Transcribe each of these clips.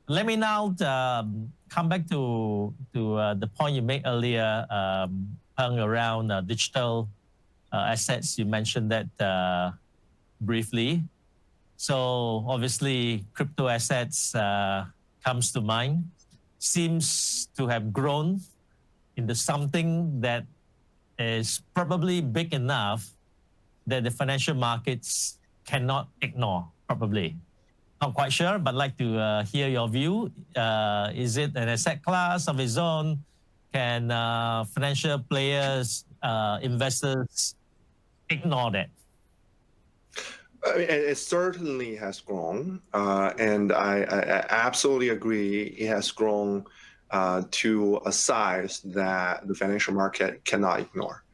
Let me now come back to the point you made earlier, Peng, around digital assets. You mentioned that briefly. So obviously, crypto assets comes to mind. Seems to have grown into something that is probably big enough that the financial markets cannot ignore, probably. Not quite sure, but like to hear your view. Is it an asset class of its own? Can financial players, investors ignore that? I mean, it certainly has grown, and I absolutely agree. It has grown to a size that the financial market cannot ignore.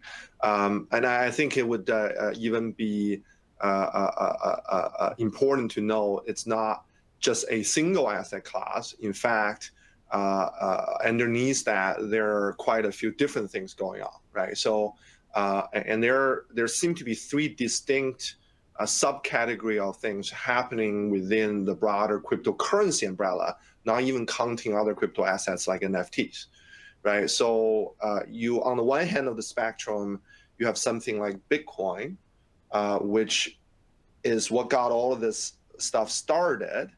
And I think it would even be important to know it's not just a single asset class. In fact, underneath that, there are quite a few different things going on, right? So, and there seem to be three distinct subcategory of things happening within the broader cryptocurrency umbrella, not even counting other crypto assets like NFTs, right? So you, on the one hand of the spectrum, you have something like Bitcoin, which is what got all of this stuff started.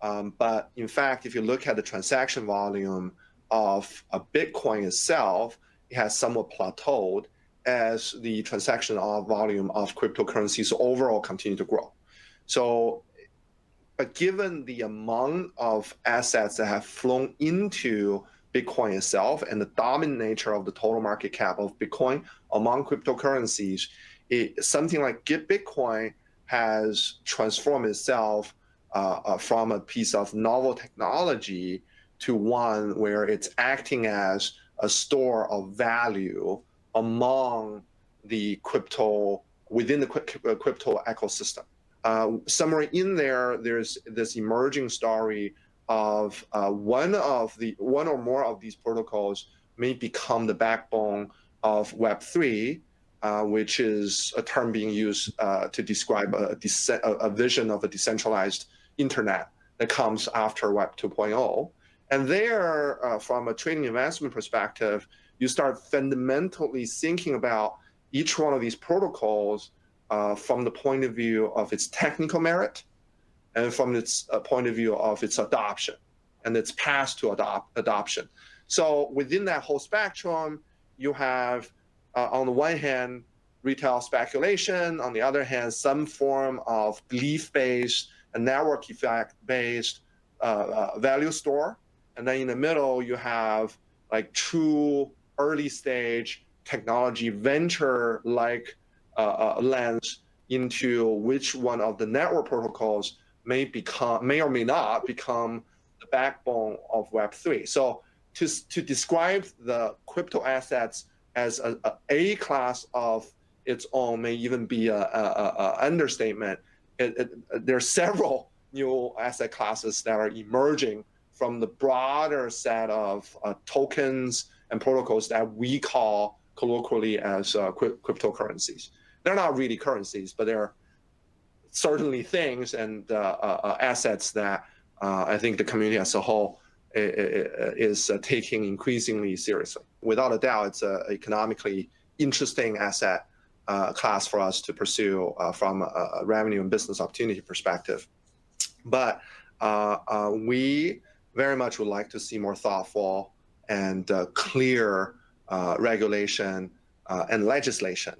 But in fact, if you look at the transaction volume of a Bitcoin itself, it has somewhat plateaued as the transaction volume of cryptocurrencies overall continue to grow. So, but given the amount of assets that have flown into Bitcoin itself and the dominant nature of the total market cap of Bitcoin among cryptocurrencies, something like Bitcoin has transformed itself from a piece of novel technology to one where it's acting as a store of value among the crypto, within the crypto ecosystem. Somewhere in there, there's this emerging story of one or more of these protocols may become the backbone of Web3, which is a term being used to describe a vision of a decentralized internet that comes after Web 2.0. And there, from a trading investment perspective, you start fundamentally thinking about each one of these protocols from the point of view of its technical merit and from its point of view of its adoption and its path to adoption. So within that whole spectrum, you have, on the one hand, retail speculation, on the other hand, some form of belief-based and network effect-based value store. And then in the middle, you have like true early stage technology venture-like lens into which one of the network protocols may or may not become the backbone of Web3. So to describe the crypto assets as a class of its own may even be an understatement. There are several new asset classes that are emerging from the broader set of tokens and protocols that we call colloquially as cryptocurrencies. They're not really currencies, but they're certainly things and assets that I think the community as a whole is taking increasingly seriously. Without a doubt, it's an economically interesting asset class for us to pursue from a revenue and business opportunity perspective. But we very much would like to see more thoughtful and clear regulation and legislation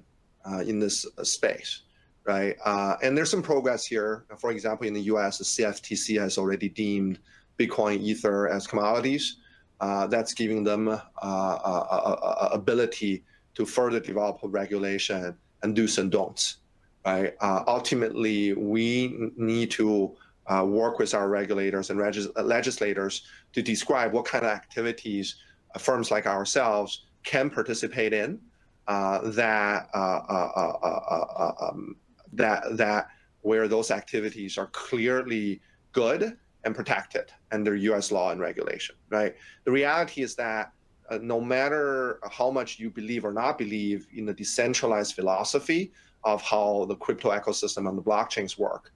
in this space, right? And there's some progress here. For example, in the US, the CFTC has already deemed Bitcoin, Ether as commodities. That's giving them ability to further develop regulation and do's and don'ts, right? Ultimately, we need to work with our regulators and legislators to describe what kind of activities firms like ourselves can participate in that where those activities are clearly good and protected under U.S. law and regulation, right? The reality is that no matter how much you believe or not believe in the decentralized philosophy of how the crypto ecosystem and the blockchains work,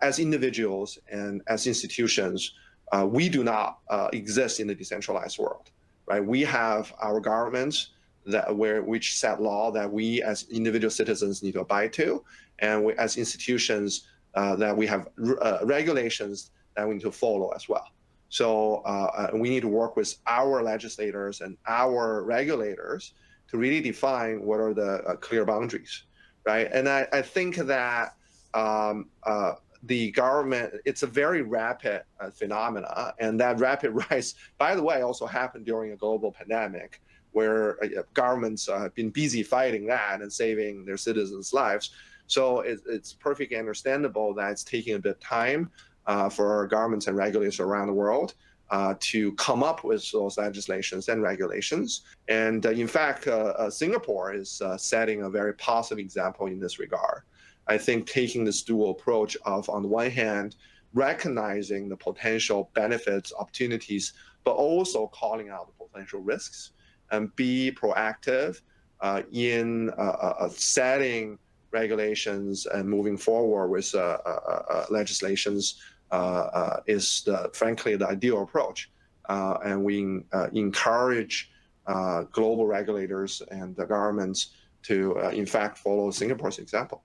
as individuals and as institutions, we do not exist in the decentralized world, right? We have our governments which set law that we as individual citizens need to abide to, and we, as institutions, that we have regulations that we need to follow as well. So we need to work with our legislators and our regulators to really define what are the clear boundaries, right? And I think that the government, it's a very rapid phenomena, and that rapid rise, by the way, also happened during a global pandemic, where governments have been busy fighting that and saving their citizens' lives. So it's perfectly understandable that it's taking a bit of time for governments and regulators around the world to come up with those legislations and regulations. And in fact, Singapore is setting a very positive example in this regard. I think taking this dual approach of, on the one hand, recognizing the potential benefits, opportunities, but also calling out the potential risks, and be proactive in setting regulations and moving forward with legislations is frankly the ideal approach. And we encourage global regulators and the governments to, in fact, follow Singapore's example.